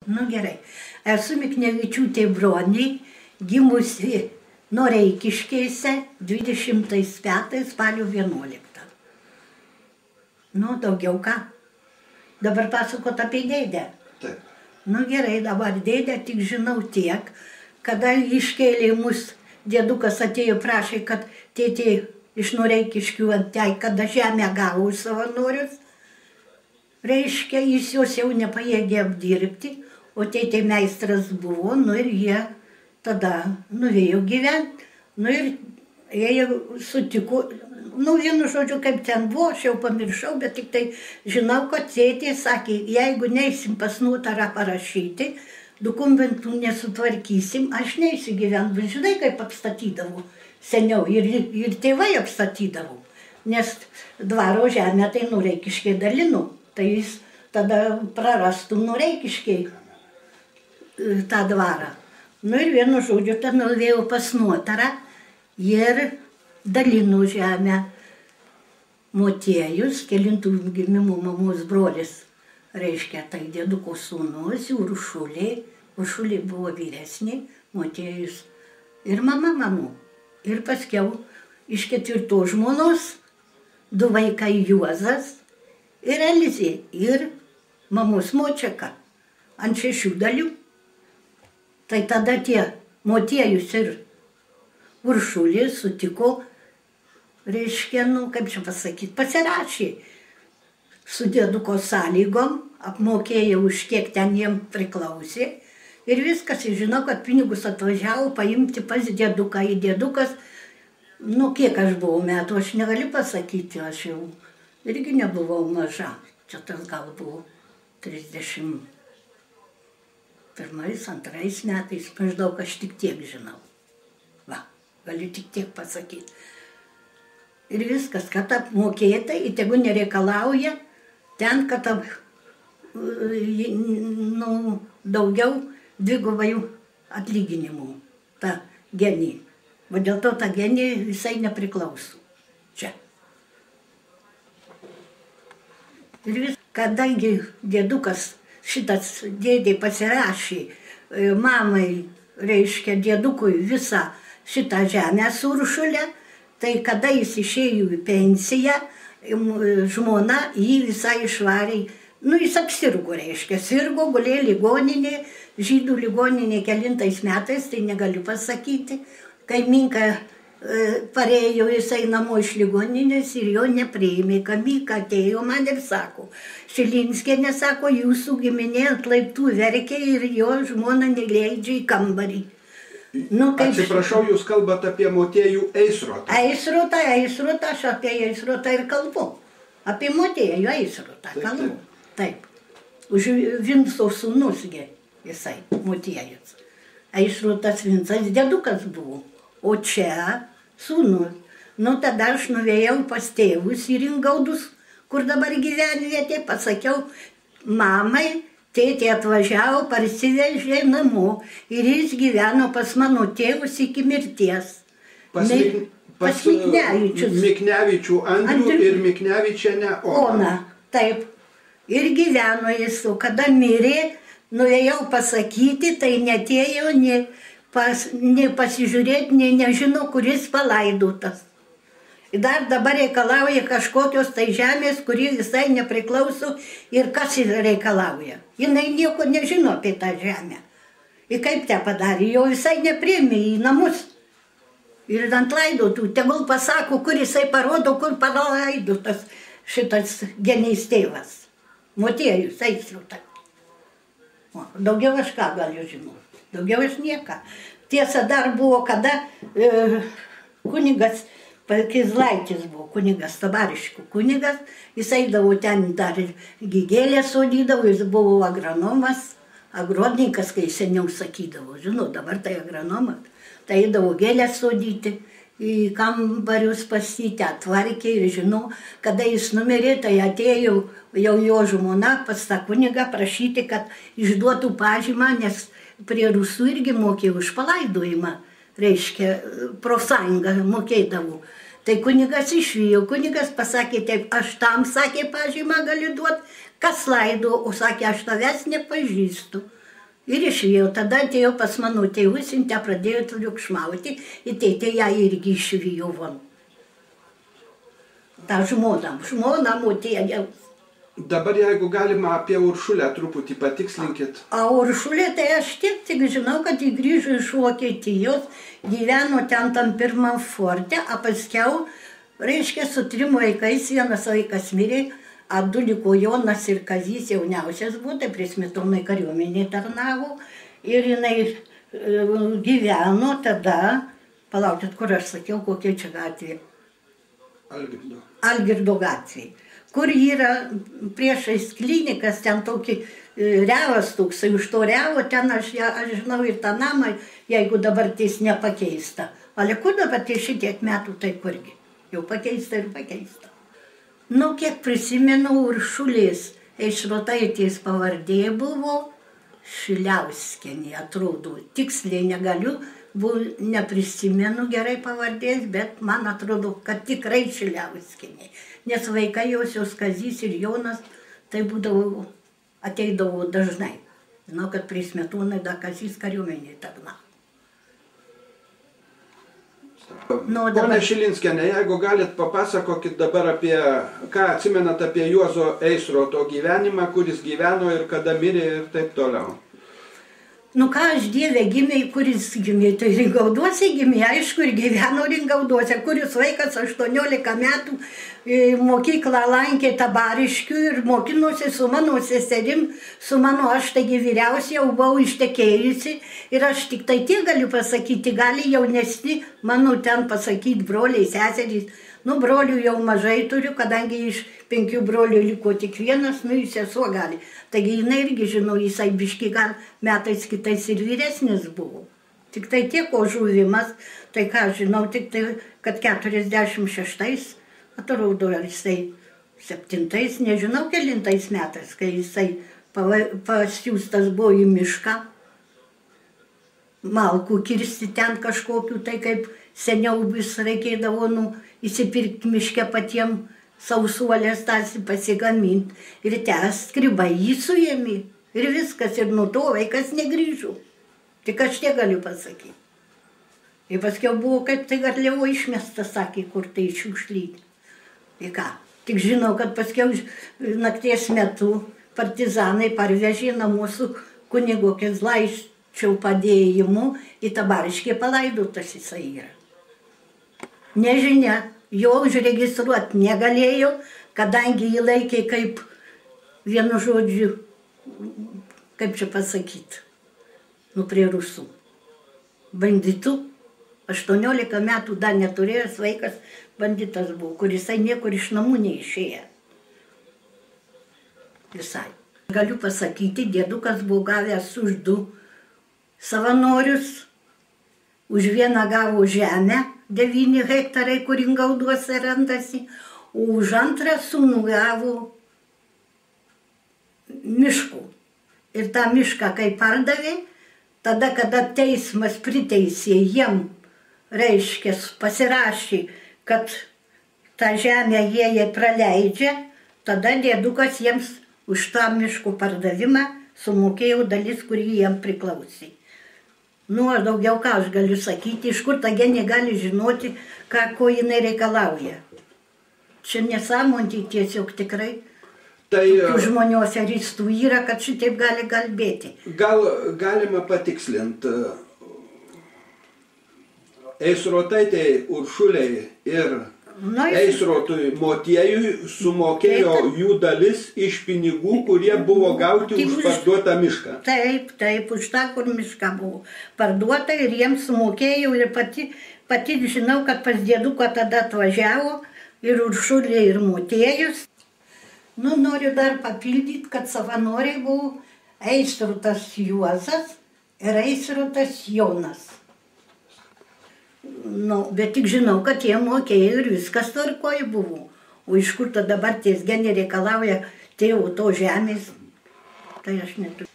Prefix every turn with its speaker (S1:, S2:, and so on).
S1: Nu gerai. Esu Miknevičiūtė Bronė, gimusi Noreikiškėse 20 metais spalio 11. Nu, daugiau ką. Dabar pasakot apie dėdę.
S2: Taip.
S1: Nu gerai, dabar dėdę tik žinau tiek, kada iškėlė mus, dėdukas atėjo prašė, kad tėtė iš Noreikiškių antai, kada žemę gavo savanorius, reiškia, jis jos jau nepajėgė apdirbti, o tėtė meistras buvo, nu ir jie tada nuėjo gyventi, nu ir jie sutiko, nu vienu žodžiu, kaip ten buvo, aš jau pamiršau, bet tik tai žinau, kad tėtė sakė, jeigu neisim pas notarą parašyti, dokumentų nesutvarkysim, aš neisiu gyventi, bet žinai, kaip apstatydavau seniau ir tėvai apstatydavau, nes dvaro žemę tai Noreikiškė dalino, tai jis tada prarastų Noreikiškė tą dvarą. Nu ir vienu žodžiu, ten nuėjau pas notarą ir dalino žemę Motiejus, kelintų gimimų mamos brolis, reiškia, tai dėduko sūnus, Uršulė, Uršulė buvo vyresnė, Motiejus ir mama mamų. Ir paskiau iš 4 žmonos 2 vaikai Juozas ir Elzė ir mamos Močeka ant 6 dalių. Tai tada tie Motiejus ir Uršulė sutiko, reiškia, nu, kaip čia pasakyti, pasirašė su dėduko sąlygom, apmokėjo už kiek ten jiem priklausė ir viskas, ir žinau, kad pinigus atvažiavo paimti pas dėduką, į dėdukas, nu, kiek aš buvau metų, aš negaliu pasakyti, aš jau irgi nebuvau maža, čia tas gal buvo 31, 2 metais, maždaug aš tik tiek žinau. Va, galiu tik tiek pasakyti. Ir viskas, kad apmokėta, ir tegu nereikalauja ten, kad nu, daugiau 2 atlyginimų ta genija. O dėl to ta genija visai nepriklauso. Čia. Ir vis, kadangi dėdukas šitas dėdė pasirašė mamai, reiškia, dėdukui visą šitą žemę su Uršule, tai kada jis išėjo į pensiją, žmona jį visai išvarė, nu jis apsirgo, reiškia, sirgo, gulėjo ligoninė, žydų ligoninė kelintais metais, tai negaliu pasakyti, kaiminka parėjo jisai namo iš ligoninės ir jo nepriėmė, kamika atėjo man ir sako, Šilinskienė sako, jūsų giminė ant laiptų verkia ir jo žmona neleidžia į kambarį. Nu, kaip...
S2: Atsiprašau, jūs kalbate apie Motiejų Eisrotą.
S1: Eisrotą, aš apie Eisrotą ir kalbu. Apie Motiejų Eisrotą kalbu. Taip. Už Vinco sūnusgi jisai, Motiejus. Eisrotas Vincas dėdukas buvo. O čia sūnus. Nu, tada aš nuvėjau pas tėvus į Ringaudus, kur dabar gyvenvietė, pasakiau mamai, tėtė atvažiavo, parsivežė namo ir jis gyveno pas mano tėvus iki mirties.
S2: Pas
S1: Miknevičius.
S2: Miknevičių Andrių ir Miknevičienę Oną.
S1: Taip. Ir gyveno jis, o kada mirė, nuėjau pasakyti, tai netėjo, nei pasižiūrėti, nei nežino, kuris palaidotas. Ir dar dabar reikalauja kažkokios tai žemės, kuri visai nepriklauso ir kas reikalauja. Jinai nieko nežino apie tą žemę. Ir kaip te padarė, jo visai nepriėmė į namus. Ir ant laidotų, tegul pasako, kur jisai parodo, kur palaidotas šitas genijs tėvas. Motiejus Eisrotą. Daugiau aš ką galiu žinoti. Daugiau aš nieką. Tiesa, dar buvo, kada kunigas Kizlaitis buvo, kunigas, Tabariškių kunigas, jis eidavo ten dar ir gėlę sodydavo, jis buvo agronomas, agronikas, kai seniau sakydavo, žinau, dabar tai agronomas, tai eidavo gėlę sodyti, į kambarius pasitę, atvarkė ir žinau, kada jis numirė, tai atėjo jau jo žmona pas tą kunigą prašyti, kad išduotų pažymą, nes prie rusų irgi mokėjo už palaidojimą. Reiškia, profsąjungą mokėdavau. Tai kunigas išvijo, kunigas pasakė taip, aš tam, sakė, pažymą galiu duoti, kas laido, o sakė, aš tavęs nepažįstu. Ir išvijo, tada atėjo pas mano tėvus, jin te pradėjo triukšmauti, ir tėtė ją irgi išvijo von. Ta žmona motėjo.
S2: Dabar jeigu galima apie Uršulę truputį patikslinkit.
S1: O Uršulė, tai aš tik žinau, kad jį grįžo iš Vokietijos, gyveno ten tam pirmam forte, o paskiau, reiškia, su 3 vaikais, vienas vaikas mirė, a 2 liko Jonas ir Kazys jauniausias buvo, tai prie Smetonai kariuomenėje tarnavo, ir jinai gyveno tada, palaukit, kur aš sakiau, kokia čia gatvė? Algirdo gatvė. Kur yra priešais klinikas, ten tokį revas toksai, už to revo, ten aš žinau ir tą namą, jeigu dabar tais nepakeista. Ale kur dabar tai šitiek metų, tai kurgi? Jau pakeista ir pakeista. Nu, kiek prisimenu, Uršulės Eišrotaitės pavardė buvo Šiliauskienė, atrodo. Tiksliai negaliu, neprisimenu gerai pavardės, bet man atrodo, kad tikrai Šiliauskienė. Nes vaikai jos Kazys ir Jonas, tai būdavo, ateidavo dažnai. Žinau, kad prie Smetonai da Kazys kariuomenėje tarnavo.
S2: Pone Šilinskienė, jeigu galit papasakokit dabar apie, ką atsimenat apie Juozo Eišroto gyvenimą, kuris gyveno ir kada mirė ir taip toliau.
S1: Nu ką aš Dieve gimė, kuris gimė, tai Ringauduose gimė, aišku, ir gyveno Ringauduose, kuris vaikas 18 metų mokyklą lankė Tabariškių ir mokinosi su mano seserim, su mano, aš taigi vyriausia, jau buvau ištekėjusi ir aš tik tai tiek galiu pasakyti, gali jaunesni mano ten pasakyti broliai, seserys. Nu, brolių jau mažai turiu, kadangi iš 5 brolių liko tik vienas, nu, jis sesuo gali. Taigi jinai irgi, žinau, jisai biški gal metais kitais ir vyresnis buvo. Tik tai tiek, o žuvimas, tai ką žinau, tik tai, kad 46, atrodo, ar jisai 7, nežinau, kelintais metais, kai jisai pasiūstas buvo į mišką, malkų kirsti ten kažkokiu, tai kaip seniau vis reikėdavo, nu, įsipirkti miške patiem sausuolės tas pasigaminti. Ir ten skribai jį suėmė. Ir viskas, ir nuo to vaikas negrįžo. Tik aš tiek galiu pasakyti. Ir paskiau buvo, kaip tai garliavo išmestas, sakė, kur tai šiukšlyti. Ir ką? Tik žinau, kad paskiau nakties metu partizanai parvežė nuo mūsų kunigo Kizlaičio padėjimu į Tabariškį palaidotas jisai yra. Nežinia, jo užregistruoti negalėjo, kadangi jį laikė kaip, vienu žodžiu, kaip čia pasakyti, nu prie rusų. Banditų, 18 metų dar neturėjęs vaikas, banditas buvo, kurisai niekur iš namų neišėjo. Visai. Galiu pasakyti, dėdukas buvo gavęs už 2 savanorius, už vieną gavo žemę, 9 hektarai, kur Ringauduose randasi, o už antrą sūnų gavo miškų. Ir tą mišką, kai pardavė, tada, kada teismas priteisė jiem, reiškia, pasirašė, kad tą žemę jie praleidžia, tada dėdukas jiems už tą miškų pardavimą sumokėjo dalis, kurį jiem priklausė. Nu, aš daugiau ką aš galiu sakyti, iš kur ta genė gali žinoti, ko jinai reikalauja. Čia nesąmonti tiesiog tikrai. Tai žmonių aferistų yra, kad šitaip gali kalbėti.
S2: Gal galima patikslinti, Eišrotaitei Uršuliai ir Eišrotui Motiejui sumokėjo jų dalis iš pinigų, kurie buvo gauti už parduotą mišką.
S1: Taip, už tą, kur mišką buvo parduota ir jiems sumokėjau ir pati žinau, kad pas dėduką tada atvažiavo ir Uršulė ir Motiejus. Nu, noriu dar papildyti, kad savanoriai buvo Eišrotas Juozas ir Eišrotas Jonas. Nu, bet tik žinau, kad jie mokėjo ir viskas tvarkoj buvo. O iš kur tada dabar ties genė reikalauja tėvo to žemės, tai aš neturiu.